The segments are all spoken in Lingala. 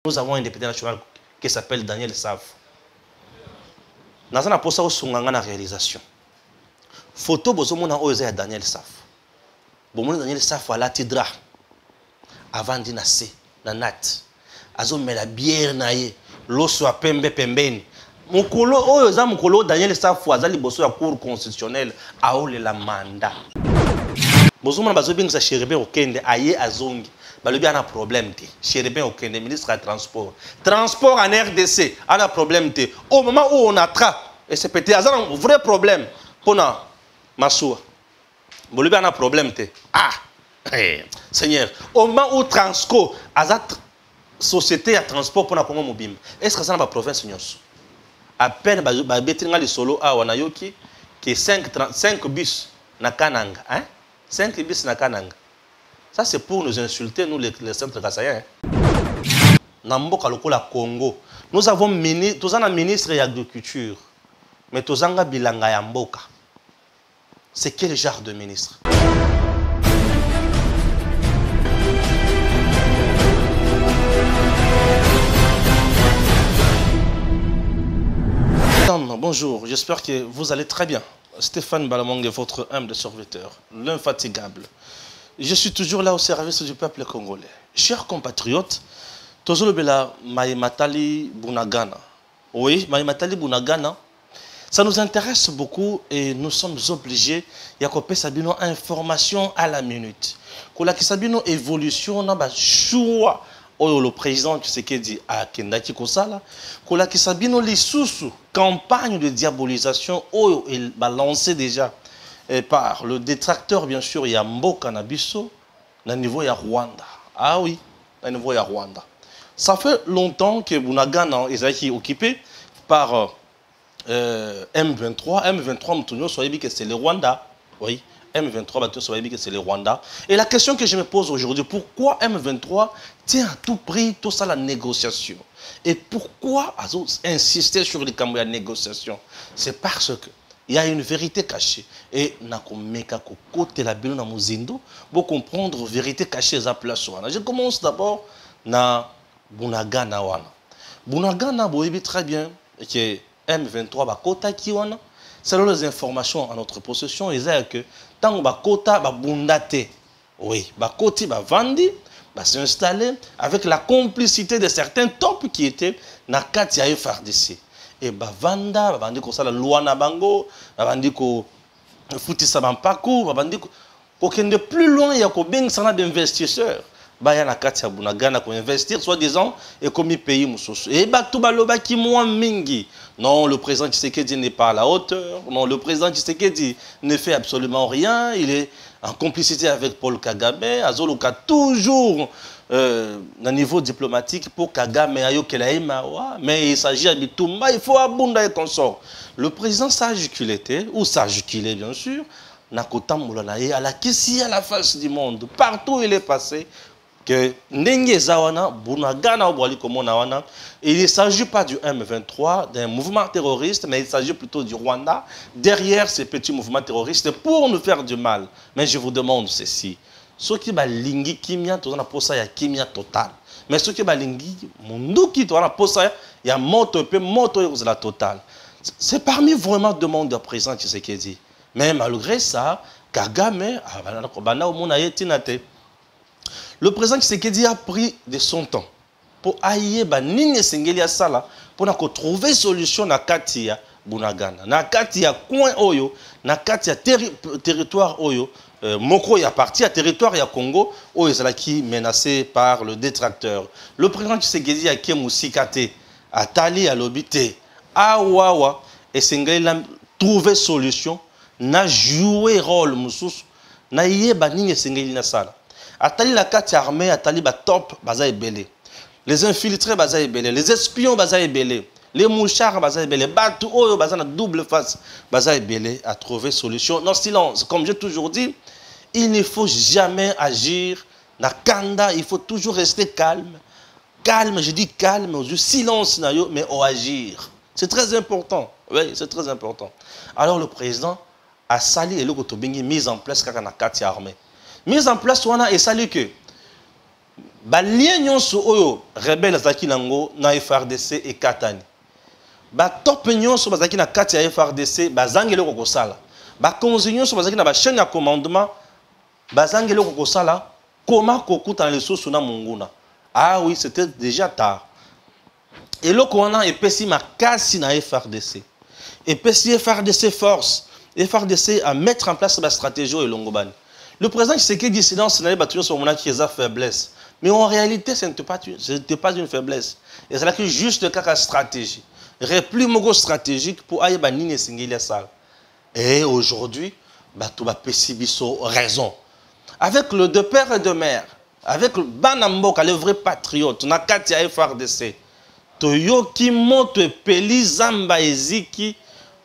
Nous avons un député national qui s'appelle Daniel Saf. Nous avons posé la réalisation. Photo bozomona oyo ya Daniel Saf. Bomona Daniel Saf ala tidra avant de nasser na nat. Azo mela bière na ye, loso a pembe pembeni. Mukolo oyo za mukolo Daniel Saf azali boso ya cour constitutionnelle aole la mandat. Bozomona bazobinga sa Chérubin Okende aye azongi. Balobi ana problème te. Chérubin Okende ministre du transport. Transport en RDC ana problème te. Au moment où on attrape et c'est peut-être un vrai problème pour na Massoua. Bolobi a un problème. Ah, Seigneur. Au moment où Transco a une société de transport pour la Congo Mobile, est-ce que ça n'a pas province? À peine, les solo à Wanayoki, qui est 5 bus na Kananga. Hein? 5 bus na Kananga. Ça, c'est pour nous insulter, nous, les centres kassaïens. Namboka lokola Congo. Nous avons un ministre de l'Agriculture, mais tous en bilanga ya mboka. C'est quel genre de ministre? Bonjour, j'espère que vous allez très bien. Stéphane Balamong est votre humble serviteur, l'infatigable. Je suis toujours là au service du peuple congolais. Chers compatriotes, Tozolobela Maïmatali Bunagana. Oui, Maïmatali Bunagana. Ça nous intéresse beaucoup et nous sommes obligés de Sabino information à la minute. Kola Sabino évolution na ba choix le président Tshisekedi a Kendaki Kosala. Kola Sabino lisusu campagne de diabolisation il va lancer déjà par le détracteur bien sûr il y a Mboka Nabiso na niveau ya Rwanda. Ah oui, na niveau ya Rwanda. Ça fait longtemps que Bunagana est occupé par M23, M23, c'est le Rwanda. Oui, M23, c'est le Rwanda. Et la question que je me pose aujourd'hui, pourquoi M23 tient à tout prix tout ça la négociation? Et pourquoi insister sur les camps de négociation? C'est parce que il y a une vérité cachée. Et côté la bilo na muzindo pour comprendre la vérité cachée à place. Je commence d'abord na Bunagana wana. Bunagana boibi très bien que M23 bakota kiwana selon les informations à notre possession ils disent que tant bakota babundate oui bakoti bavandi ba s'installer avec la complicité de certains tops qui étaient na kati ya FARDC et bavanda babandi ko sala loi na bango babandi ko futisa bampako babandi ko kende plus loin ya ko beng sana d'investisseurs baya na kati ya Bunagana ko investir soi-disant et comme pays mususu et bato baloba ki moi mingi non le président Tshisekedi n'est pas à la hauteur non le président Tshisekedi ne fait absolument rien il est en complicité avec Paul Kagame azoluka toujours au niveau diplomatique pour Kagame ayokela imawa mais il s'agit de Bitumba il faut abunda et consort le président sage qu'il était ou sage qu'il est bien sûr nakotambola na ye à la kisi à la face du monde partout où il est passé que Ndenge Zawana, Bunagana Wana, il ne s'agit pas du M23, d'un mouvement terroriste, mais il s'agit plutôt du Rwanda, derrière ces petits mouvements terroristes pour nous faire du mal. Mais je vous demande ceci. Ceux qui ont lingi kimia, tout ça pour ça il y a kimia total. Mais ceux qui ont lingi munduki, tout ça pour ça il y a moto la totale. C'est parmi vraiment demande de présent qui c'est qui dit. Mais malgré ça, Kagame, le président Tshisekedi a pris de son temps pour aïe banine sengelia sala pour trouver solution na katia Bunagana na katia coin oyo na katia territoire oyo moko ya partie à territoire ya Congo oyo qui menacé par le détracteur. Le président Tshisekedi a kemusikate atali à l'obité awawa et sengelia trouver solution na jouer rôle mususu na yé banine sengelia sala. Atali la carte armée, Atali ba top, baza ebele. Les infiltrés, baza ebele. Les espions, baza ebele. Les mouchards, baza ebele. Batou, oyo, baza na double face, baza ebele. À trouver solution. Non, silence. Comme j'ai toujours dit, il ne faut jamais agir. Na kanda, il faut toujours rester calme. Calme, je dis calme, silence, mais au agir. C'est très important. Oui, c'est très important. Alors le président a sali et le Kotobingi mise en place car na carte armée. Mise en place, on a et salut que ba lien nyonso oyo rebelle zaki nango na FRDC et katani ba top nyonso bazaki na kati ya FRDC bazangeli ko kosala ba konzi nyonso bazaki na ba chaîne ya commandement bazangeli ko kosala koma kokuta na lisusu na munguna. Ah oui, c'était déjà tard. Et le Coran epesi makasi na FRDC. Epesi FRDC force. FRDC à mettre en place la stratégie et l'ongobani. Le président Tshisekedi dit silence n'a pas toujours sur mon qui est faiblesse. Mais en réalité, ce n'était pas une faiblesse. Et c'est là que juste le cas de stratégie. Repli mogo stratégique pour aille banine singulier salle. Et aujourd'hui, tout va pessibiso raison. Avec le de père et de mère, avec le Banamboka, le vrai patriote, on a Katia FRDC. Toyoki moto peli zamba eziki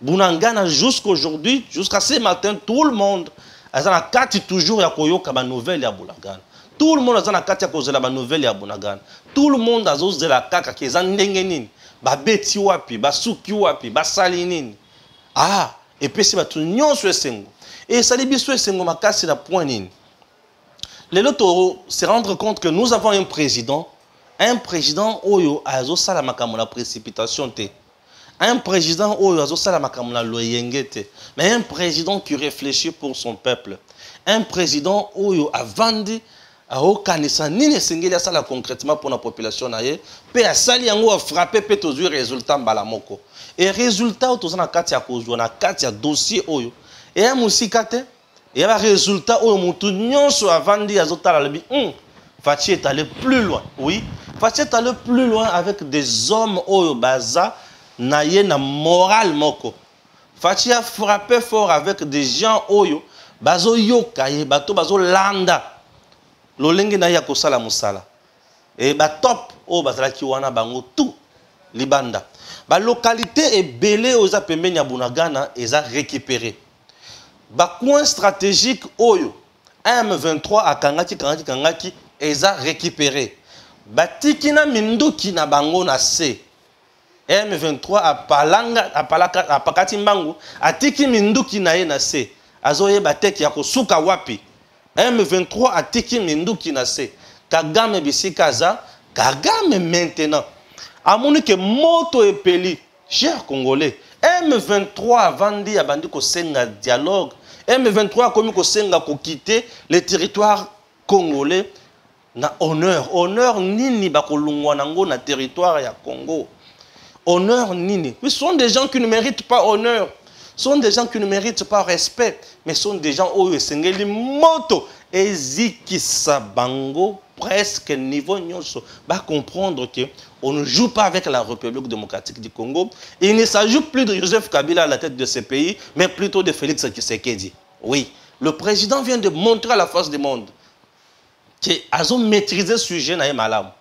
bunangana jusqu'aujourd'hui, jusqu'à ce matin, tout le monde a kati toujours ya koyoka ba nouvelle ya Bunagana. Tout le monde a kati ya kozela ba nouvelle ya Bunagana. Tout le monde a zozela kaka ke ndenge nini, ba beti wapi, ba suki wapi, ba sali nini. Ah, et puis c'est ba tout nyonso esengo. Et ça li biso esengo makasi na point nini. Les lotos se rendre compte que nous avons un président oyo azo sala makambo la précipitation te. Un président oyo azo sala makambo la loyenge te. Mais un président qui réfléchit pour son peuple. Un président oyo avandi ao kanisa nini sengeli sala concrètement pour la population na ye, pe asali yango a frappé pe tozui résultat mbala moko. Et résultat to na kati ya kozwa na kati ya dossier oyo. Et un musika te. Il y a un résultat où on a vendu à Fatih est allé plus loin. Oui, Fatih est allé plus loin avec des hommes au baza, naïe na moral moko. Fatih a frappé fort avec des gens oyo, bazo yokaye, bato bazo landa. Lolenge na ya kosala musala. Et ba top o bazala ki wana bango tout libanda. Ba localité est belée aux apembe ya Bunagana et za récupéré. Ba coin stratégique oyo M23 a kangaki eza récupéré. Ba tikina minduki na bango na C. M23 a pakati mbangu atiki minduki na ye na C. Azoye bateki ya kosuka wapi. M23 atiki minduki na C. Kagame bisikaza, Kagame maintenant. Amoni ke moto epeli, cher Congolais. M23 a vendu a bandi ko senga dialogue. M23 a commis ko senga ko quitter le territoire congolais na honneur. Honneur nini bakolungwa nango na territoire ya Congo. Honneur nini. Mais ce sont des gens qui ne méritent pas honneur. Ce sont des gens qui ne méritent pas respect. Mais ce sont des gens où sengeli moto ezikisa bango presque niveau nyonso va comprendre que on ne joue pas avec la République démocratique du Congo. Et il ne s'agit plus de Joseph Kabila à la tête de ce pays, mais plutôt de Félix Tshisekedi. Oui, le président vient de montrer à la face du monde qu'ils ont maîtrisé ce sujet na malam.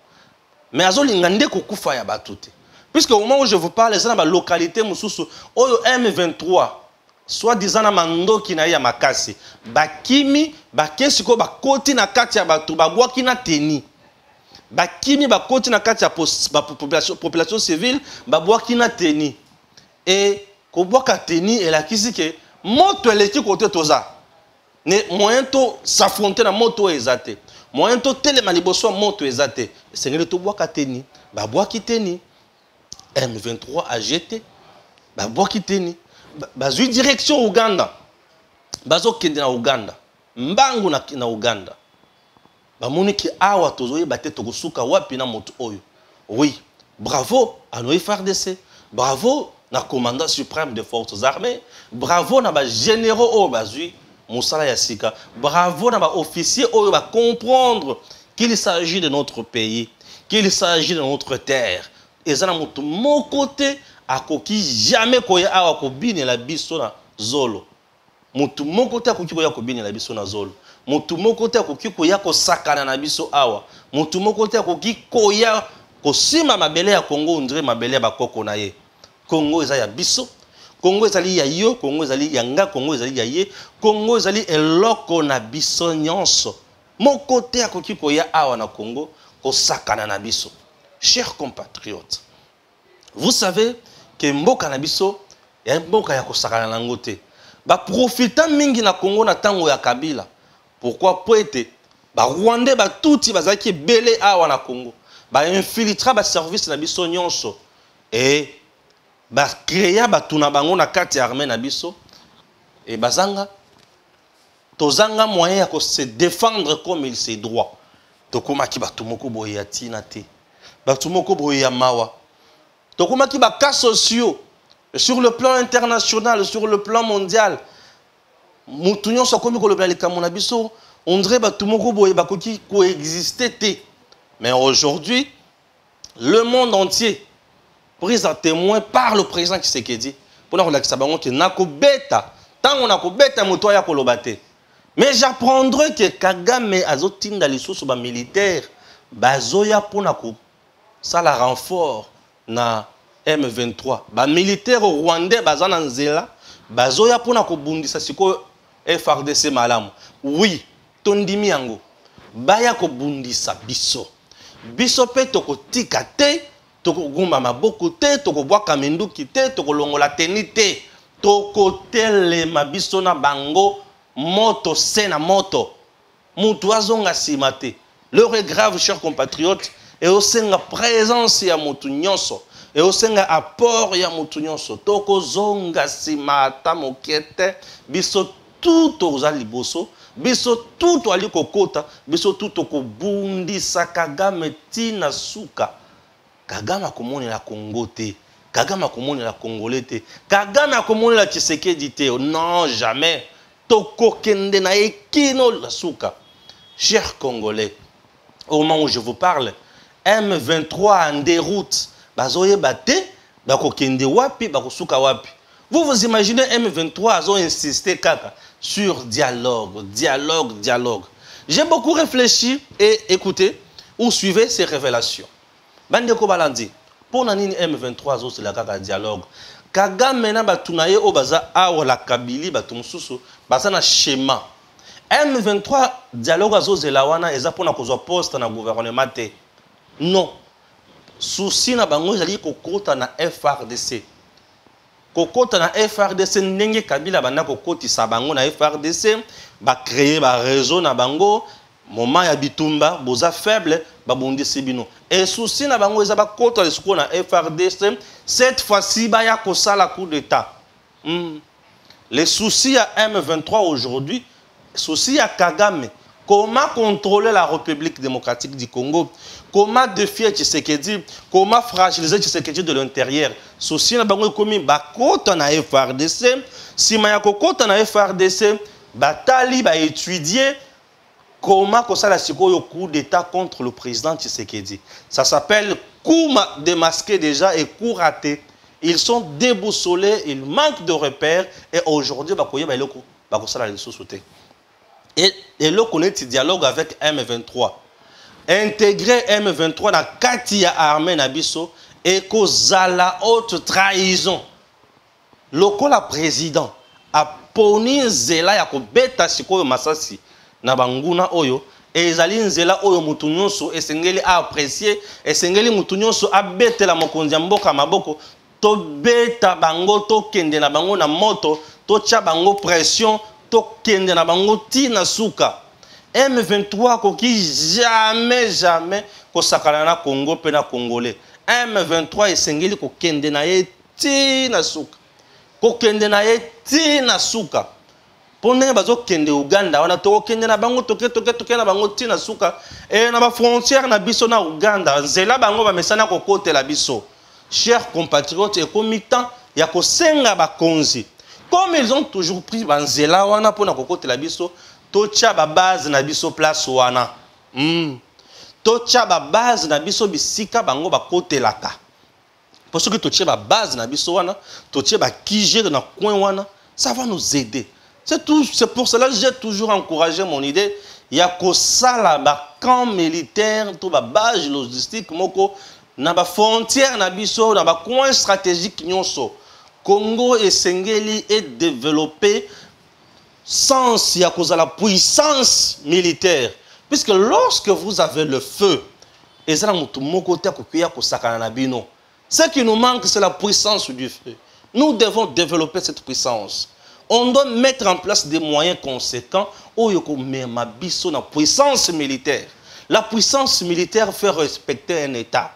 Mais ils ont l'ingandé kokufa ya batute. Puisque au moment où je vous parle, c'est dans la localité mususu oyo M23 soit-disant na mandoki na ya makasi bakimi bakesiko bakoti na kati ya batu babwaki na teni bakimi bakoti na kati ya population civile babwaki na teni et kobwaka teni elakisi ke moto eleki kote toza ne moyen to s'affronter na moto ezate moyen to telema liboso moto ezate sengeli to bwaka teni babwaki teni M23 a jeté babwaki teni bazui direction Ouganda bazo kende na Ouganda mbangu na Ouganda bamoni ki awa tozoye bate tokosuka wapi na moto oyo. Oui, bravo à nos FRDC, bravo na commandant suprême des forces armées, bravo na ba généraux oyo bazui musala ya sika, bravo na ba officiers oyo ba comprendre qu'il s'agit de notre pays, qu'il s'agit de notre terre. Et ça na moto mon côté akoki jamais koya awa kobine la biso na zolo. Mutu moko te akoki koya kobine la biso na zolo. Mutu moko te akoki koya kosakana na biso awa. Mutu moko te akoki koya kosima mabele ya Congo ondire mabele ya bakoko na ye. Congo eza ya biso. Congo ezali ya yo, Congo ezali ya nga, Congo ezali ya ye. Congo ezali eloko na biso nyonso. Moko te akoki koya awa na Congo kosakana na biso. Chers compatriotes, vous savez que mboka na biso ya mboka ya kosakana na ngote ba profitant mingi na Congo na tango ya Kabila. Pourquoi poete Ba Rwandais ba touti bazaki belé awa na Congo. Ba infiltra ba service na biso nyonso. Et ba créer ba tuna bango na kati armée na biso. Et bazanga tozanga moyen ya ko se défendre comme il se doit. Tokoma ki batu moko boye ya tina te. Batu moko boye ya mawa. Tokoma ki ba cas sociaux sur le plan international, sur le plan mondial. Mutunyo so komi ko le plan likamona biso, on dirait batu moko boye bakoki coexister te. Mais aujourd'hui, le monde entier pris à témoin par le président Tshisekedi pour la relaxer bango que nako beta, tant on nako beta mutoya ko lobate. Mais j'apprendrai que Kagame azotinda lisusu ba militaire bazoya pona ko sala renfort na M23. Ba militaire rwandais bazana nzela bazoya pona ko bundisa siko FRDC malamu. Oui, tondimi yango. Baya ko bundisa biso. Biso pe toko tika te, toko gumba maboko te, toko bwaka menduki te, toko longola teni te. Toko tele mabiso na bango moto sena moto. Mutu azonga simate. L'heure est grave, chers compatriotes, et au senga présence ya mutu nyonso, et au senga apport ya mutu nyonso. Toko zonga simata mokete, biso tout aux aliboso, biso tout ali kokota, biso tout okobundisa Kagame tina suka. Kagame akomoni la Congo te, Kagame akomoni la Congolais te, Kagame akomoni la Tshisekedi te. Non, jamais. Toko kende na ekino la suka. Chers Congolais, au moment où je vous parle, M23 en déroute. Bazoye bate, bako kende wapi, bako suka wapi. Vous imaginez M23 ont insisté kaka sur dialogue, dialogue, dialogue. J'ai beaucoup réfléchi et écoutez ou suivez ces révélations. Bandeko balandi, pour nanini M23 c'est la kaka dialogue. Kagame na batunaye o baza awa la Kabili batumsusu baza na schéma. M23 dialogue azo zelawana eza pona kozwa poste na gouvernement te. Non. Souci na bango ezali kokota na FRDC. Kokota na FRDC ndenge Kabila banda kokotisa bango na FRDC ba créer ba réseau na bango moment ya bitumba boza faible ba bondisi bino. Et souci na bango eza ba kota lesiko na FRDC cette fois-ci ba ya kosala coup d'état. Les soucis à M23 aujourd'hui, souci à Kagame. Comment contrôler la République démocratique du Congo? Comment défier Tshisekedi? Comment fragiliser Tshisekedi de l'intérieur? Souci na bango komi bakota na FRDC, si mayako kota na FRDC, batali ba étudier comment ça la sikoyo coup d'état contre le président Tshisekedi. Ça s'appelle coup démasqué déjà et coup raté. Ils sont déboussolés, ils manquent de repères et aujourd'hui bakoye ba eloko bakosala les sous-sauter. Et là, on est en dialogue avec M23. Intégrer M23 dans Katia Armée Nabiso et kozala haute trahison. Lokola président a poni nzela ya kobeta sikoyo masasi na banguna oyo et ezali nzela oyo mutu nyonso esengeli a apprécier esengeli mutu nyonso abetela mokonzi ya mboka maboko to beta bango to kende na bango na moto to tia bango pression to kende na bango tina suka. M23 koki jamais kosakana na Congo pe na Congolais. M23 esengeli ko kende na ye tina suka. Ko kende na ye tina suka. Pondenge bazo kende Uganda wana to kende na bango toke na bango tina suka et na ba frontière na biso na Uganda nzela bango ba mesana ko kotela biso. Chers compatriotes, et comme temps ya ko senga ba konzi. Comme ils ont toujours pris banzela wana pona ko kotela biso, tocha ba base na biso place wana. Tocha ba base na biso bisika bango ba kotelaka. Parce que tocha ba base na biso wana, tocha ba kije na coin wana, ça va nous aider. C'est tout, c'est pour cela que j'ai toujours encouragé mon idée. Il y a que ça là, ba camp militaire, tout ba base logistique, moko, na ba frontière na biso, na ba coin stratégique nyonso. Congo et Sengeli est développé sans y a cause de la puissance militaire. Puisque lorsque vous avez le feu, et ça ce qui nous manque, c'est la puissance du feu. Nous devons développer cette puissance. On doit mettre en place des moyens conséquents où il y a ma puissance militaire. La puissance militaire fait respecter un État.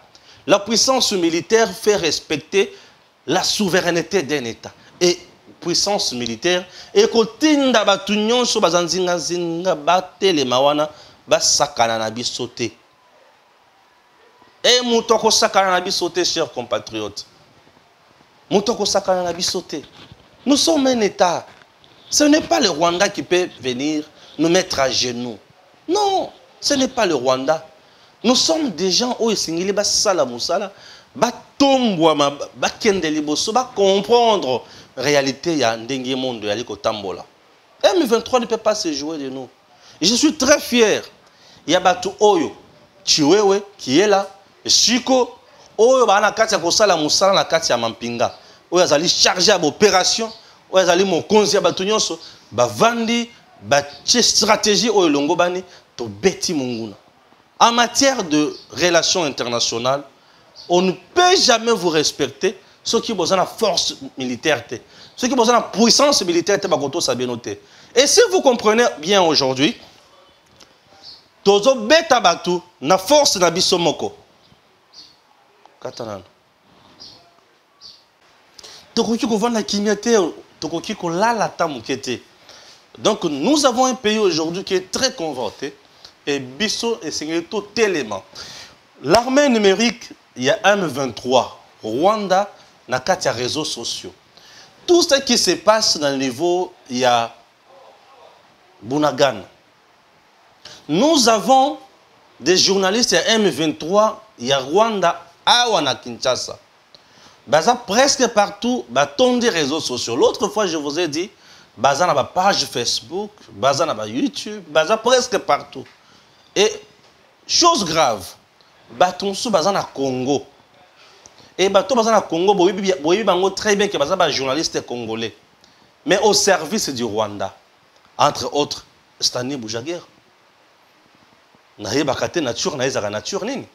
La puissance militaire fait respecter la souveraineté d'un État. Et puissance militaire, et kotinda batunyon so bazanzinga zinga batele mawana basakana na bisote. Et moutoko sakana na bisote, chers compatriotes. Moutoko sakana na bisote. Nous sommes un État. Ce n'est pas le Rwanda qui peut venir nous mettre à genoux. Non, ce n'est pas le Rwanda. Nous sommes des gens où ils sont basala musala, batombwa bakende liboso, ba comprendre réalité ya ndenge monde ya liko tambola. M23 ne peut pas se jouer de nous. Et je suis très fier. Il y a batu oyo Chiwewe qui est là, Chico oyo ba na kati ya kosala musala na kati ya mampinga. Oyo azali chargé à l'opération, oyo azali mon konzi batu nyonso, ba vandi ba stratégie oyo longo bani to beti munguna. En matière de relations internationales, on ne peut jamais vous respecter ceux qui ont besoin de la force militaire, ceux qui ont besoin de la puissance militaire, et si vous comprenez bien aujourd'hui, tozo beta batu na force na biso moko. Katanan. Tokoki ko vanda kimyate, tokoki ko lala tamukete. Donc nous avons un pays aujourd'hui qui est très convoité. Et Bisso et Singleto tellement. L'armée numérique, il y a M23. Rwanda n'a qu'à des réseaux sociaux. Tout ce qui se passe dans le niveau, il y a Bunagan. Nous avons des journalistes à M23, il y a Rwanda, Awana Kinshasa. Baza presque partout, bâton des réseaux sociaux. L'autre fois, je vous ai dit, Baza n'a pas page Facebook, Baza n'a pas YouTube, Baza presque partout. Et, chose grave, baton sous bazan à Congo. Et baton bazan à Congo, boyi bango très bien que bazan ba journaliste congolais. Mais au service du Rwanda. Entre autres, Stanley Boujaguer. Naye bakate nature, naye zara nature nini.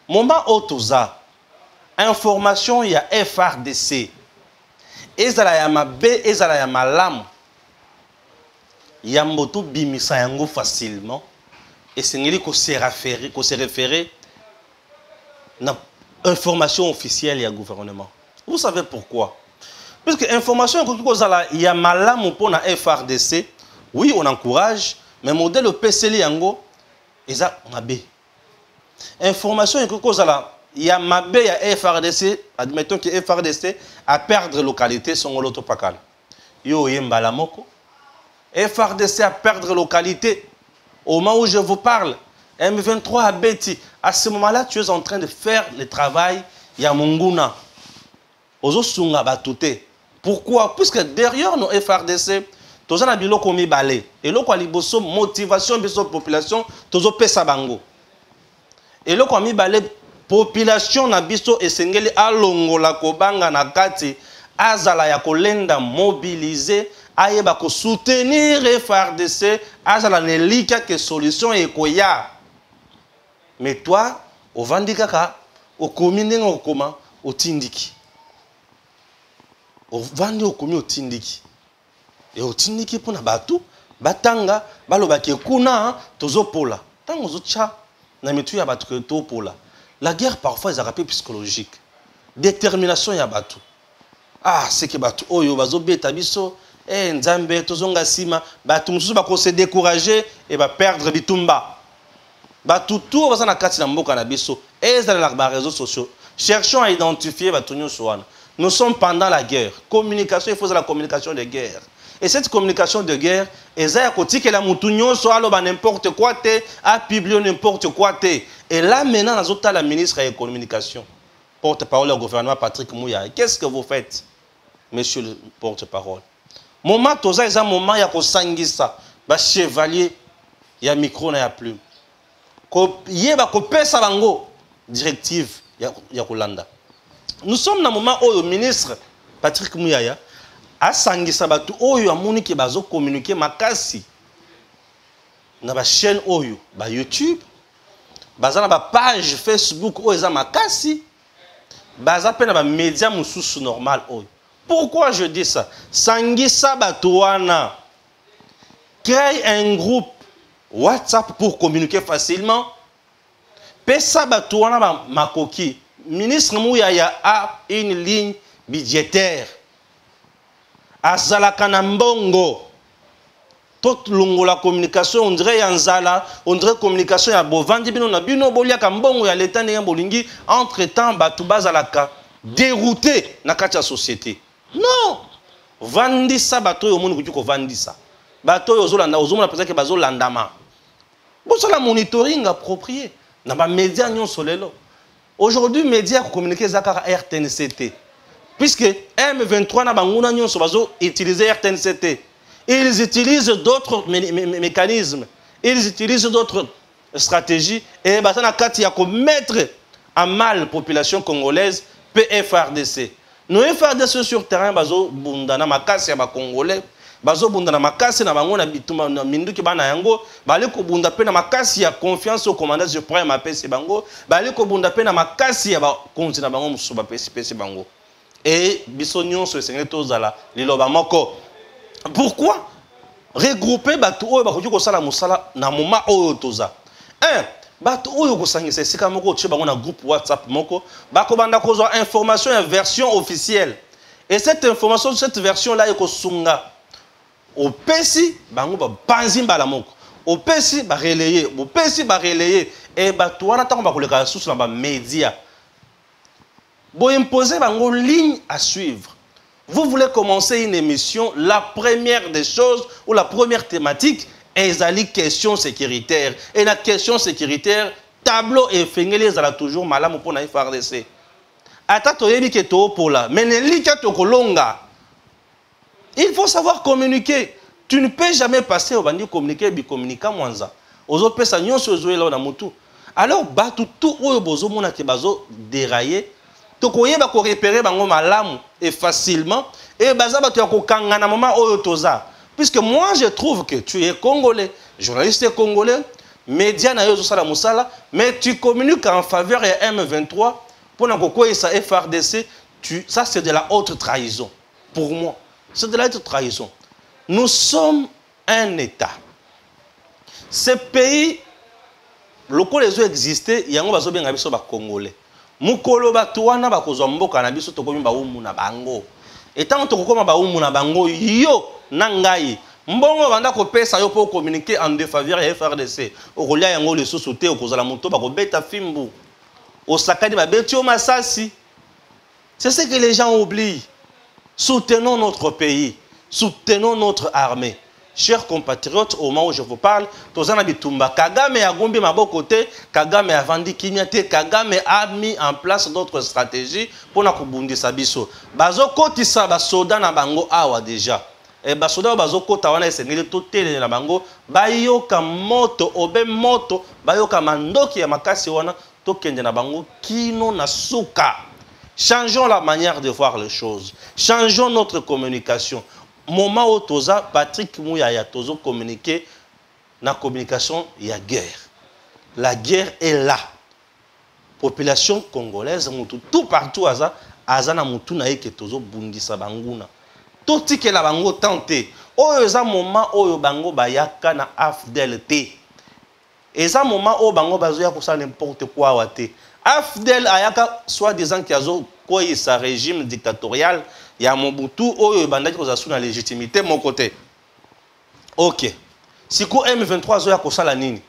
Moment otoza, information il y a FRDC. Ezala ya mabe, ezala ya malamu. Yamboto bimisa yango facilement et c'est ngeli ko se référer na information officielle ya gouvernement. Vous savez pourquoi? Parce que information ko zala ya malamu pour na FRDC, oui on encourage, mais modèle PCL yango eza mabe. Information ko zala ya mabe ya FRDC, admettons que FRDC a perdre localité son loto pakal. Yo yembala moko FRDC à perdre localité. Au moment où je vous parle, M23 à Beti. À ce moment-là, tu es en train de faire le travail Yamunguna. Ozosunga Batute. Pourquoi? Puisque derrière nos FRDC, tous en bilo komi balé. Et là, liboso motivation de la population, tous pesa bango. Et là, komi balé population na biso esengeli alongo la kobanga na kati azala ya kolenda mobiliser. Ayeba ko soutenir FRDC, azala nelika que solution et koya. Mais toi, au vandikaka, au komine au koma, au tindiki. Au vandi au komi au tindiki. Et au tindiki pour na batu, batanga, balobaki kuna, tozo pola. Tango zo tcha, na metu ya batu to pola. La guerre parfois est un rappel psychologique. Détermination ya batu. Ah, c'est que batu oyo bazo beta biso. Eh, Nzambe, tozonga sima, batu mususu bako se décourager et ba perdre bitumba. Batu tout va na kati na mboka na biso. Et dans les réseaux sociaux. Cherchons à identifier batu nyoso wana. Nous sommes pendant la guerre. Communication, il faut la communication de guerre. Et cette communication de guerre, ezaya koti que la mutu nyoso aloba n'importe quoi te, a publié n'importe quoi te. Et là maintenant nazota la ministre de communication, porte-parole au gouvernement Patrick Mouya. Qu'est-ce que vous faites, monsieur le porte-parole? Moment toza eza moment ya ko sangisa ba chevalier ya micro na ya plume ko yeba ko pesa bango directive ya kolanda. Nous sommes dans moment où le ministre Patrick Mouya a sangisa batu oyo amoni ke bazo communiquer makasi na ba chaîne oyo ba YouTube baza na ba page Facebook oyo eza makasi baza pe na ba média mususu normal oyo Pourquoi je dis ça? Sangisa Batouana. Crée un groupe WhatsApp pour communiquer facilement. Pesa Batouana Makoki. Ministre Mouyaya a une ligne budgétaire. Azala Kanambongo. Toute la communication, on dirait Yanzala, on dirait communication ya Bovandi, bino na bino bolia kambongo ya l'état ne bolingi entre temps Batouba Zalaka dérouté na katia société. Non! Vandi sa bato yo moni ko vandi sa. Bato yo zolanda ozomona pesa ke bazo landama. Bon ça la monitoring approprié. Na ba média nyon solelo. Aujourd'hui média ko communiquer zakara RTNCT. Puisque M23 na banguna nyon so bazo utiliser RTNCT. Ils utilisent d'autres mécanismes. Ils utilisent d'autres stratégies. Et bah ça na kati ya ko mettre à mal la population congolaise PFRDC. Nous FRDC sur terrain bazo bundana makasi ya ba congolais. Bazo bundana makasi na bango na bituma na minduki bana yango. Bali ko bunda pe na makasi ya confiance au commandant suprême APC bango. Bali ko bunda pe na makasi ya ba konzi na bango musuba PCPC bango. Et bisonyon sur Seigneur tozala liloba moko. Pourquoi regrouper bato oyo bakoki kosala musala na moment oyo toza? Bato oyo kosangisa esika moko tsheba bango na groupe WhatsApp moko bako banda kozwa information ya version officielle. Et cette information, cette version là ekosunga opesi bango ba banzi mbala moko. Opesi ba relayer, opesi ba relayer et bato wana tango bakoleka sous na ba média. Bo imposer bango ligne à suivre. Vous voulez commencer une émission, la première des choses ou la première thématique est la question sécuritaire. Et la question sécuritaire, tableau et fengele zala toujours malamu pour na FRDC. Ata toyebi ke to pour là, mais ne lika to kolonga. Il faut savoir communiquer. Tu ne peux jamais passer au bandi communiquer bi communica mwanza. Ozo pesa nyonso zoe là na mutu. Alors batu tout oyo bozo mona ke bazo dérailler. Tokoye ba ko repérer bango malamu et facilement et baza ba to ko kangana mama oyo toza. Puisque moi je trouve que tu es congolais, journaliste congolais, média na yo sala musala, mais tu communiques en faveur de M23 pour na kokoye sa FRDC, ça c'est de la haute trahison pour moi. C'est de la haute trahison. Nous sommes un État. Ce pays loko les ont existé, yango bazo benga biso ba congolais. Mukolo batuana bakozwa mboka na biso tokomi ba umu na bango. Etant tokokoma ba umu na bango yo nangai. Mbongo banda ko pesa yo pour communiquer en défaveur ya FRDC. Okolia yango le sosote okozala moto bako beta fimbu. Osakadi ba betio masasi. C'est ce que les gens oublient. Soutenons notre pays. Soutenons notre armée. Chers compatriotes, au moment où je vous parle, Tozana Bitumba, Kagame a gombi mabo côté, Kagame a vendu Kimiate, Kagame a mis en place d'autres stratégies pour na kubundi sabiso. Bazo koti sa basoda na bango awa déjà. Et basoda bazo kota wana esengeli to tele na bango, bayoka moto obe moto, bayoka mandoki ya makasi wana to kende na bango kino na suka. Changeons la manière de voir les choses. Changeons notre communication. Moment où toza Patrick Mouyaya tozo communiquer na communication il y a guerre. La guerre est là. Population congolaise tout partout azana mutu na yeke tozo bundisa banguna. Tout tike la bango tenté. Oyo za moment oyo bango bayaka na AFDL te. Eza moment oyo bango bazoya ko sa n'importe quoi wate. AFDL ayaka soi-disant qu'il y a sa régime dictatorial. Il y a Mobutu, oyo bandaki kozasu na légitimité mon côté. OK. Si ko M23 zoya ko sala nini?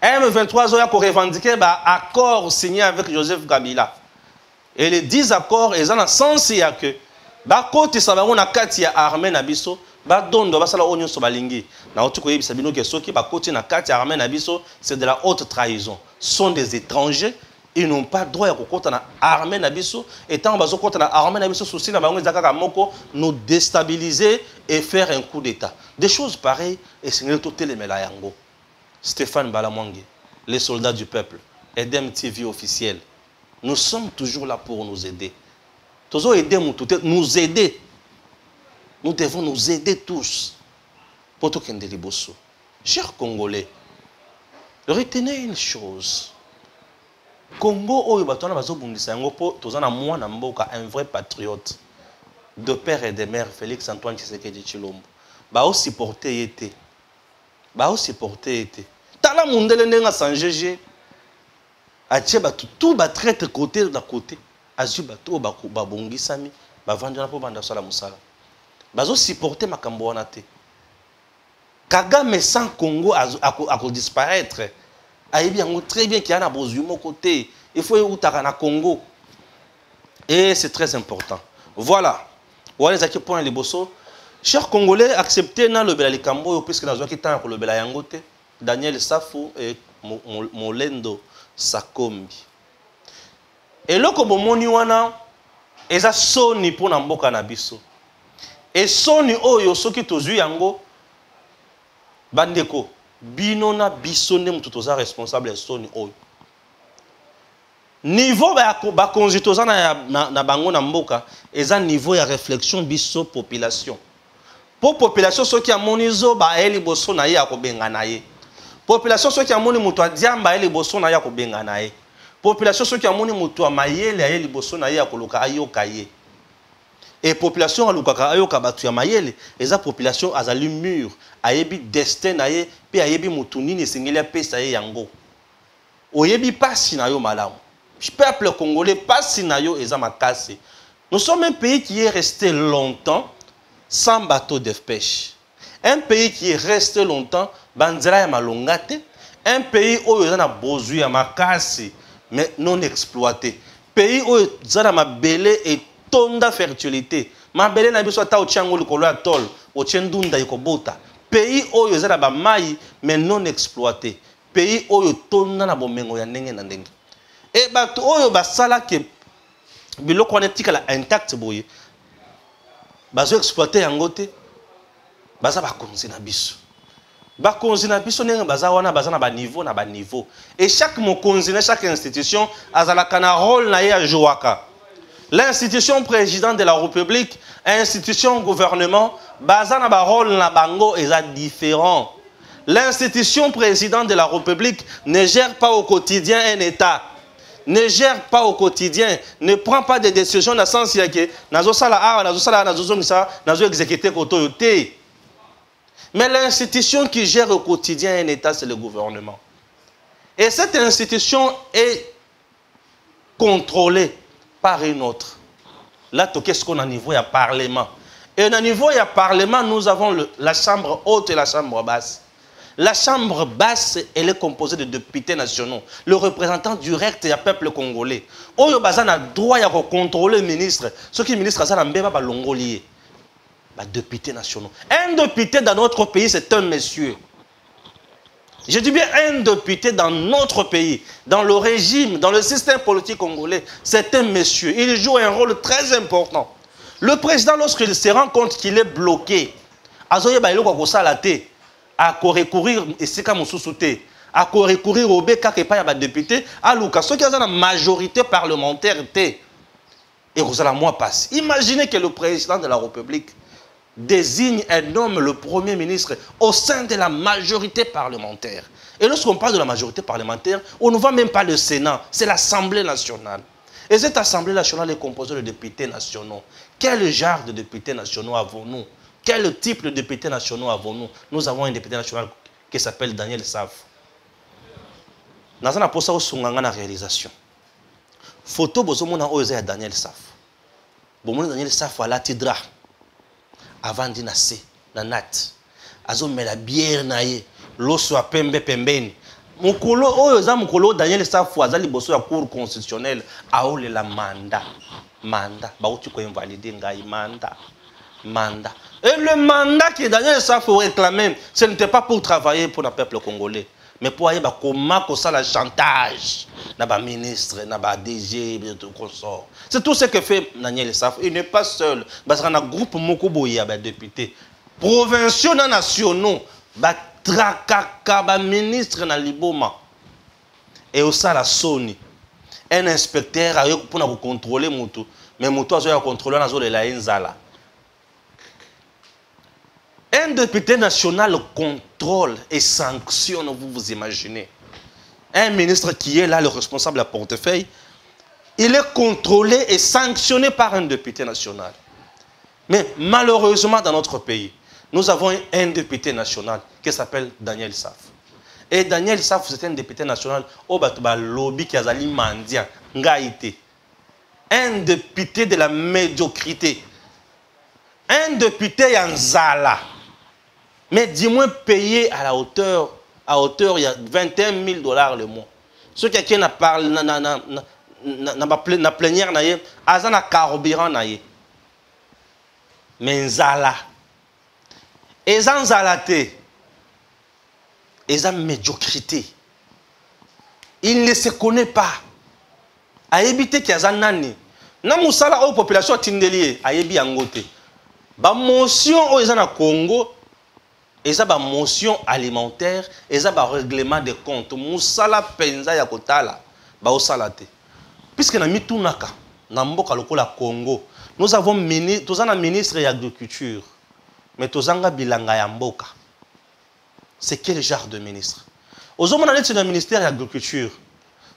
M23 zoya ko revendiquer ba accord signé avec Joseph Kabila. Et les 10 accords ils ont un sens ya que ba koti sabango na kati ya armée na biso ba dondo ba sala onyo so balingi. Na otu ko yebisa bino ke soki ba koti na kati ya armée na biso c'est de la haute trahison. Ce sont des étrangers. Ils n'ont pas droit à côté na armée nabiso et tant bazo côté na armée nabiso souci na bango zakaka moko nous déstabiliser et faire un coup d'état. Des choses pareilles et c'est tout les melayango. Stéphane Balamwangi, les soldats du peuple, Edem TV officiel. Nous sommes toujours là pour nous aider. Toujours aider nous aider. Nous devons nous aider tous. Pour tout kende liboso. Chers Congolais, retenez une chose. Congo oyo batona bazobundisa yango po tozana mwana mboka un vrai patriote. de père et de mère, Félix Antoine Tshisekedi Tshilombo. Bah au supporter été. Bah au supporter été. Tala mundele nenga sanjeje. Atie ba tout ba traite côté na côté. Azu ba to ba bongi sami. Ba vandela po banda sala musala. Bah au supporter makambo wana te. Kagame sans Congo a disparaître. Aïe bien très bien qu'il y a un besoin de mon côté. Il faut que na Congo. Et c'est très important. Voilà. Voilà les points les bossos. Chers Congolais, acceptez na le bela Cambo puisque nous avons quitté le bela yangote. Daniel Safou et Molendo Sakombi. Et là comme moni wana eza soni pour na mboka na biso. Et soni oyo soki tozui yango bandeko bino na biso nde mutu toza responsable ya soni oyo. Niveau ba konzitoza na bango na mboka eza niveau ya réflexion biso population. Pour population soki ya monizo ba eli boso na ye akobenga na ye. Population soki ya moni mutu adiamba eli boso na ye akobenga na ye. Population soki ya moni mutu amayele ya eli boso na ye akoluka ayoka ye. Et population alukaka ayoka batu ya mayele eza population azali mur ayebi destin na ye pe ayebi mutu nini singeli pesa ye yango. Oyebi pasi na yo malamu. Peuple congolais pasi na yo eza makasi. Nous sommes un pays qui est resté longtemps sans bateau de pêche. Un pays qui est resté longtemps banzela ya malongate. Un pays où il y a besoin ya makasi mais non exploité. Pays où il y a mabele et tonda fertilité. Mabele na biso ta ochango likolo atol, ochendunda yikobota. Pays où il y a mai mais non exploité. Pays où il y a tonda na bomengo ya ndenge na ndenge. Et bato oyo basala ke biloko wana etikala intact boye bazo exploiter yango te baza bakonzi na biso. Bakonzi na biso ndenge baza wana baza na ba niveau. Et chaque mokonzi na chaque institution azalaka na rôle na ye ajouaka. L'institution président de la République, institution gouvernement baza na ba rôle na bango eza différent. L'institution président de la République ne gère pas au quotidien un État. Ne gère pas au quotidien, ne prend pas de décisions dans le sens que nazo sala nazo exécuter koto yote. Mais l'institution qui gère au quotidien un État, c'est le gouvernement. Et cette institution est contrôlée par une autre. Là, qu'est-ce qu'on a au niveau du Parlement? Et au niveau du Parlement, nous avons la chambre haute et la chambre basse. La chambre basse, elle est composée de députés nationaux, le représentant direct du peuple congolais. Oyo bazana a droit de contrôler le ministre. Ce qui est ministre, c'est un député nationaux. Un député dans notre pays, c'est un monsieur. Je dis bien un député dans notre pays, dans le régime, dans le système politique congolais, c'est un monsieur. Il joue un rôle très important. Le président, lorsqu'il se rend compte qu'il est bloqué, à recourir et c'est comme sous-souté à recourir au BK qui pas y député à Luka ceux qui ont la majorité parlementaire et vous allez moi passe. Imaginez que le président de la République désigne un homme le premier ministre au sein de la majorité parlementaire. Et lorsqu'on parle de la majorité parlementaire, on ne voit même pas le Sénat, c'est l'Assemblée nationale. Et cette Assemblée nationale est composée de députés nationaux. Quel genre de députés nationaux avons-nous? Quel type de députés nationaux avons-nous? Nous avons un député national qui s'appelle Daniel Safou. Nous avons une réalisation. Photo bozomona oyo Daniel Safou. Bomona Daniel Safou ala tidra avant d'inasser na nat. Azo mela bière na ye, loso pembe pembeni. Mukolo oyo za mukolo Daniel Safou azali boso ya cour constitutionnelle aole la mandat. Mandat ba uti ko invalider ngai mandat. Mandat. Et le mandat que Daniel Safou réclamait, ce n'était pas pour travailler pour le peuple congolais, mais pour aller comment ça la chantage, na ministre, na DG, tout consort. C'est tout ce que fait Daniel Safou. Il n'est pas seul. Parce qu'il y a un groupe mokoboya député, provinciaux nationaux, trakaka ministre na liboma. Et au ça la Sony, un inspecteur pour contrôler mutu, mais mutu a contrôler na zone la inzala. Un député national contrôle et sanctionne, vous vous imaginez. Un ministre qui est là, le responsable de la portefeuille, il est contrôlé et sanctionné par un député national. Mais malheureusement, dans notre pays, nous avons un député national qui s'appelle Daniel Saf. Et Daniel Saf, c'est un député national au lobby qui a zali mandia, ngaïté. Un député de la médiocrité. Un député Yanzala. Mais dis-moi payé à la hauteur, il y a 21 000 $ le mois. Ceux qui n'a parlé, na plénière naïe, azana carburant naïe. Mais Nzala. Et Nzalate. Et sa médiocrité. Il ne se connaît pas. A éviter qu'il y a nani. Na musala aux populations tindelier a ébi angote. Ba motion aux na Congo. Et ça ba motion alimentaire. Et ça ba règlement de compte. Musala penza ya kotala. Ba osalate. Puisque na mitunaka. Na mboka lokola Congo. Nous avons ministre de l'agriculture. Mais tozanga bilanga ya mboka. C'est quel genre de ministre? Aux hommes, on a le ministère de l'agriculture.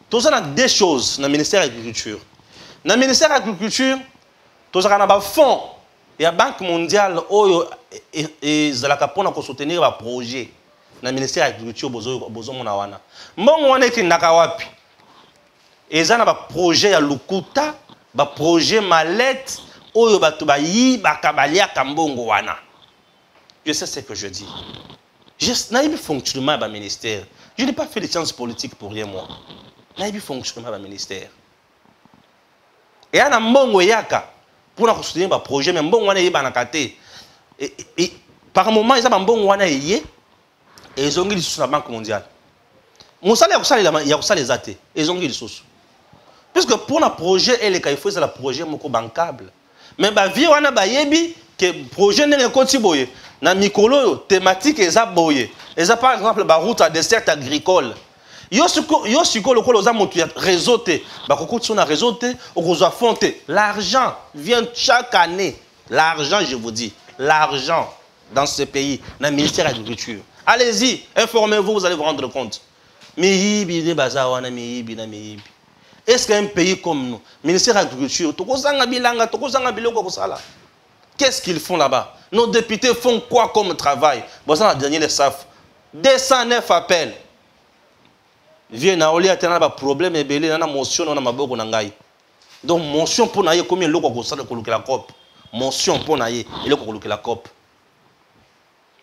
Tous on a deux choses dans le ministère de l'agriculture. Dans le ministère de l'agriculture, tous on a un fonds. Il y a la Banque mondiale et pour soutenir un projet. Dans le ministère de l'agriculture, bon, on est qui nakawapi. Et ça a un projet à Lukuta, un projet mallette, oyo batubayi bakabalia kambongo wana. Je sais ce que je dis. Je n'ai pas fonctionnement dans le ministère. Je n'ai pas fait de sciences politiques pour rien, moi. Je n'ai pas fonctionnement dans le ministère. Et il y a un bon yaka pour soutenir un projet, mais un bon wana yé et par moment, il y a un bon wana yé et ils ont dit sur la Banque mondiale. Mon salaire, il y a ça les athées. Ils ont dit sur. Puisque pour un projet, il faut c'est le projet bancable. Mais la vie wana ba yebi que projet n'est pas continué. Na mikolo thématique eza boye eza par exemple la route à dessert agricole yo siko lokolo za motu ya réseau te ba kokoti na réseau te okozwa fonte l'argent vient chaque année l'argent je vous dis l'argent dans ce pays na ministère de l'agriculture allez-y informez-vous vous allez vous rendre compte miyibi de bazawana miyibi na miyibi est-ce qu'un pays comme nous ministère de l'agriculture tokozanga bilanga tokozanga biloko kosala qu'est-ce qu'ils font là-bas? Nos députés font quoi comme travail? Bon, ça, Daniel Saf. 209 appels. Viens, na oli atena ba problème et belé na motion na maboko na ngai. Donc motion pour naie combien loko ko sala ko la COP. Motion pour naie et loko ko la COP.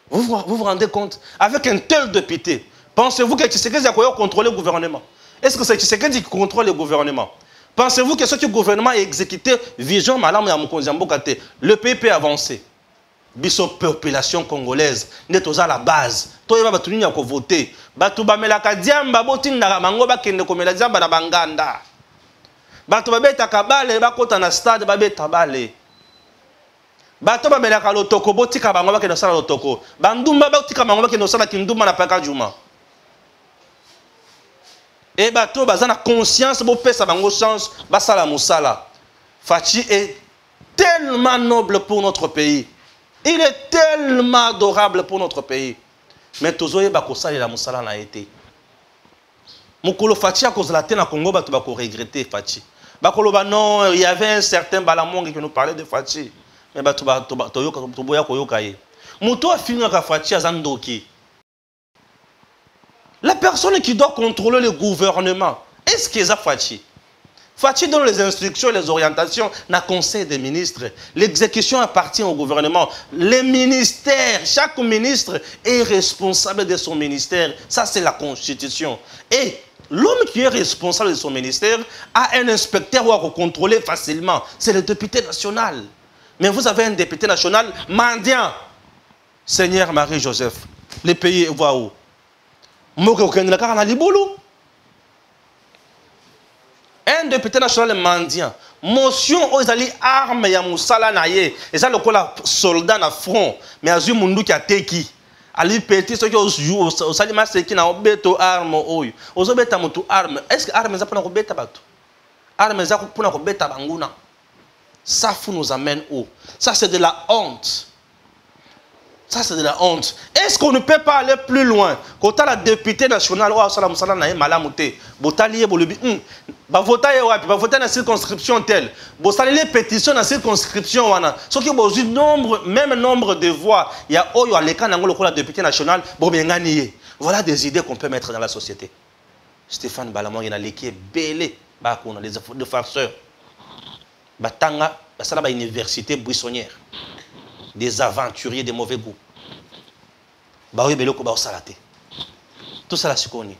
Vous vous rendez compte? Avec un tel député, pensez-vous que Tshisekedi a contrôler le gouvernement? Est-ce que c'est Tshisekedi qui contrôle le gouvernement? Pensez-vous que ce que le gouvernement a exécuté, vision malam ya mokonzi mbokate, le pays peut avancer? Biso population congolaise, n'est à la base. Toi, va batuni ya ko voter. Batu ba melaka diamba botinda bango ba kende ko mela diamba na banganda. Batu ba beta kabale ba kota na stade ba beta bale. Batu ba melaka lotoko botika bango ba kende sala lotoko. Bandumba ba tika bango ba kende sala kindumba na paka juma. Et bato bazana conscience bo pesa bango chance ba sala musala. Fachi est tellement noble pour notre pays. Il est tellement adorable pour notre pays. Mais tozoye bakosali la musala na été. Mukolo Fachi a cause la tena Congo bato bako regretter Fachi. Bakolo ba non, il y avait un certain Balamongi qui nous parlait de Fachi. Mais bato toyoka toboya koyoka ye. Muto a fini ka Fachi azandoki. La personne qui doit contrôler le gouvernement, est-ce qu'il y a Fachi? Fachi donne les instructions, les orientations, dans le conseil des ministres. L'exécution appartient au gouvernement. Les ministères, chaque ministre est responsable de son ministère. Ça, c'est la constitution. Et l'homme qui est responsable de son ministère a un inspecteur où on contrôler facilement. C'est le député national. Mais vous avez un député national mendiant. Seigneur Marie-Joseph, le pays va où? Un député national mendiant. Motion aux alliés armes ya musala naye. Et ça le cola soldat na front. Mais azu mundu ki ateki. Ali petit ce qui au salima c'est qui na obeto arme oyo. Ozobeta mutu arme. Est-ce que arme za pona ko beta bato? Arme za pona ko beta banguna. Ça nous amène où? Ça c'est de la honte. Ça, c'est de la honte. Est-ce qu'on ne peut pas aller plus loin? Quand tu as la députée nationale, voter dans la circonscription telle, vous allez les pétitions dans la circonscription. Ce qui est nombre, même nombre de voix, il y a la députée nationale. Voilà des idées qu'on peut mettre dans la société. Stéphane Balamon, il y a l'équipe belé, les farceurs. Batanga, ça là, université buissonnière. Des aventuriers de mauvais goût. Tout ça là, c'est connu.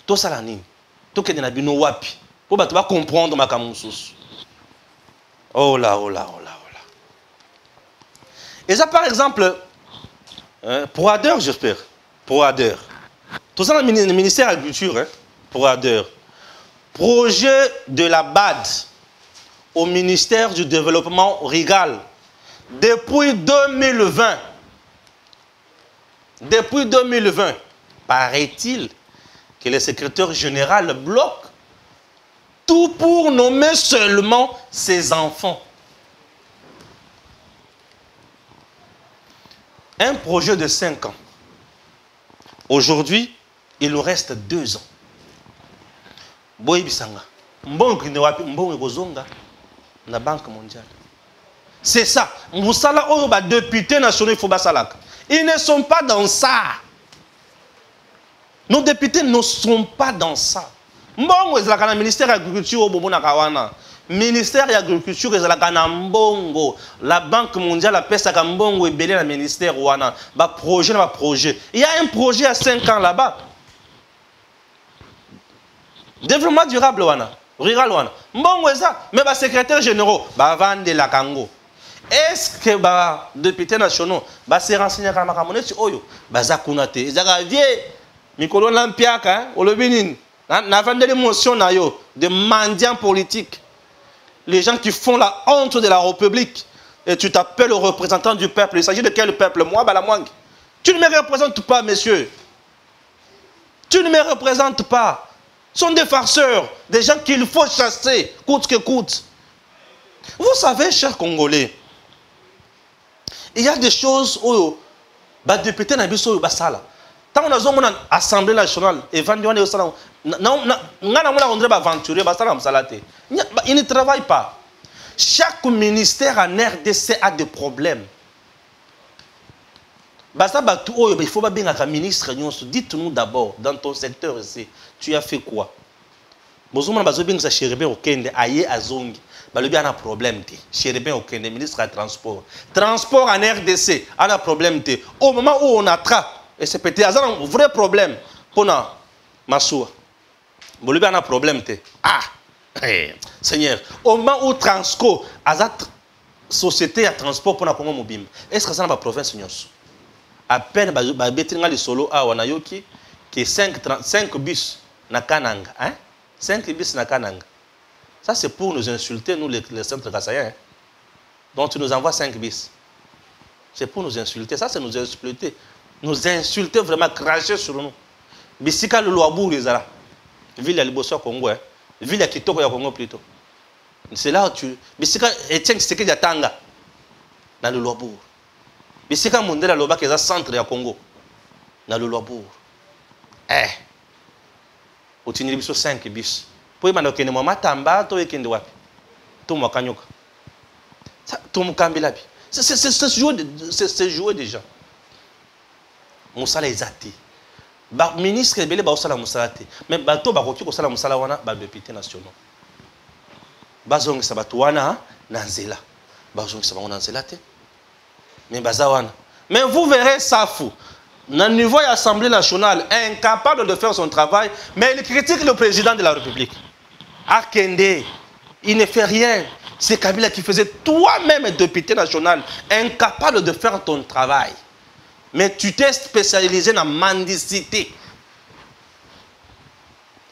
Tout ça là, tout ce qui est dans wapi. Pour comprendre ma camouflage. Oh là, oh là, oh là, oh là. Et ça, par exemple, pour Ader, j'espère. Pour Ader. Tout ça, le ministère de l'Agriculture, pour Ader. Projet de la BAD au ministère du Développement Rural. Depuis 2020, paraît-il que le secrétaire général bloque tout pour nommer seulement ses enfants. Un projet de 5 ans. Aujourd'hui, il nous reste 2 ans. Boy Bisanga. La Banque mondiale. C'est ça. Moussala Oyoba, député national, il faut basalak. Ils ne sont pas dans ça. Nos députés ne sont pas dans ça. Mbongo est le ministère de l'Agriculture au Bobo Nakawana. Ministère de l'Agriculture est le Mbongo. La Banque mondiale a pèse à Mbongo et belé le ministère Wana. Projet. Il y a un projet à 5 ans là-bas. Développement durable Wana. Rural Wana. Mbongo est ça. Mais le secrétaire général, vendre la Kango. Est-ce que les députés nationaux se renseignent à la Oyo? Bazakunate. Ils ont dit, Mikolo Lampiaka, ou le Bénin, n'a pas d'émotion de mendiants politiques. Les gens qui font la honte de la République. Et tu t'appelles le représentant du peuple. Il s'agit de quel peuple? Moi, Balamwang. Tu ne me représentes pas, monsieur. Tu ne me représentes pas. Ce sont des farceurs, des gens qu'il faut chasser, coûte que coûte. Vous savez, chers Congolais, il y a des choses où les députés n'ont pas ça. Tant qu'on a une assemblée nationale, ils ne travaillent pas. Chaque ministère en RDC a des problèmes. Il faut bien un ministre. Dites-nous d'abord, dans ton secteur ici, tu as fait quoi? Il y a un problème. Le ministre du Transport. Transport en RDC, il y a un problème. Au moment où on attrape, et c'est peut-être un vrai problème pour Massoua. Il y a un problème. Ah, Seigneur, au moment où Transco, il y a une société de transport pour Congo Mobile. Est-ce que c'est dans la province? À peine, il solo à Wanayoki, qui est 5 bus na Kananga. 5 bus na Kananga. Ça, c'est pour nous insulter, nous, les centres kassaïens. Donc, tu nous envoies 5 bis. C'est pour nous insulter. Ça, c'est nous insulter. Nous insulter, vraiment, cracher sur nous. Bissika le Loabou, les Ara. Ville à Liboso au Congo. Ville à Kitoko au Congo plutôt. C'est là où tu. Bissika et tiens, c'est que y a Tanga. Dans le Loabou. Bissika Mondela Loba, qui est un centre au Congo. Dans le Loabou. Au Tiniribiso 5 bis. Pour que tu aies tamba, tu aies wapi. Tu m'as kanyoka. Tu m'as kambilabi. C'est jouer déjà. Moussala ezati. Ba ministre belé ba osala moussala te. Mais bato ba koki ko sala moussala wana ba député nationaux. Bazong sa bato wana na nzela. Bazong sa bango na nzela te. Mais baza wana. Mais vous verrez ça fou. Au niveau de l'Assemblée nationale, incapable de faire son travail, mais il critique le président de la République. Akende, il ne fait rien. C'est Kabila qui faisait toi-même député national, incapable de faire ton travail. Mais tu t'es spécialisé dans la mendicité.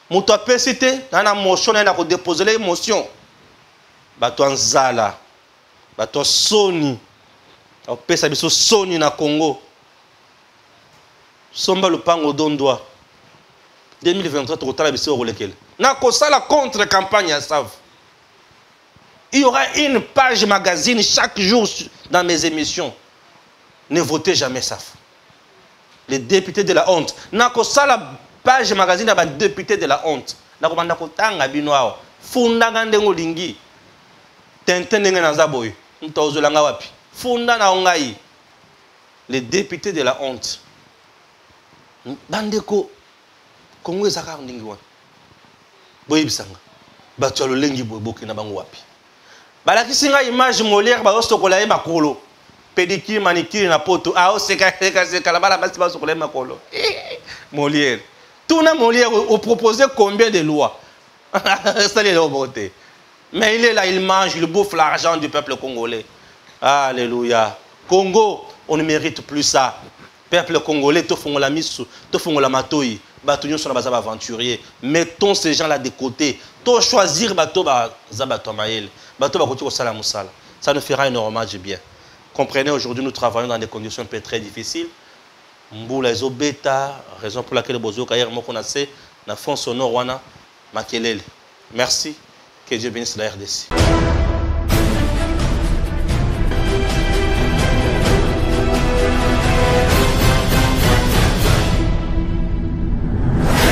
Mon topécité, dans la motion, il a déposé les motions. Bato Nzala, bato Sony, au pesa biso Sony na Congo. Somba le pango dondoa. 2023, tu as biso au lequel. Na ko sala contre campagne à Sav. Il y aura une page magazine chaque jour dans mes émissions. Ne votez jamais SAF. Les députés de la honte. Nako sala page magazine à députés de la honte. Nako bandako tanga binoao. Funda gandengo lingi. Tenten ndenge nazaboy. Ntozolanga wapi. Funda na ongai. Les députés de la honte. Bandeko Congo ezaka ndingi wana. Boyibisanga. Bato lengi boyeboki na bango wapi. Balakisi nga image Molière ba osokola ye makolo. Pédicure, manicure na poto. Ah, oh, c'est la balle à sur les macolo. Molière. Tout le Molière, on proposait combien de lois? Ça, il est au beauté. Mais il est là, il mange, il bouffe l'argent du peuple congolais. Alléluia. Congo, on ne mérite plus ça. Peuple congolais, tout font la mise, tout font la matouille. Batouillons sur la base aventurier. Mettons ces gens-là de côté. Tout choisir bateau Zabato Maël. Bateau Bakoti au Salamoussal. Ça nous fera énormément de bien. Comprenez, aujourd'hui, nous travaillons dans des conditions un peu très difficiles. Mboula ezo beta, raison pour laquelle bozo kayer mo konase na fond sonore wana makelele. Merci, que Dieu bénisse la RDC.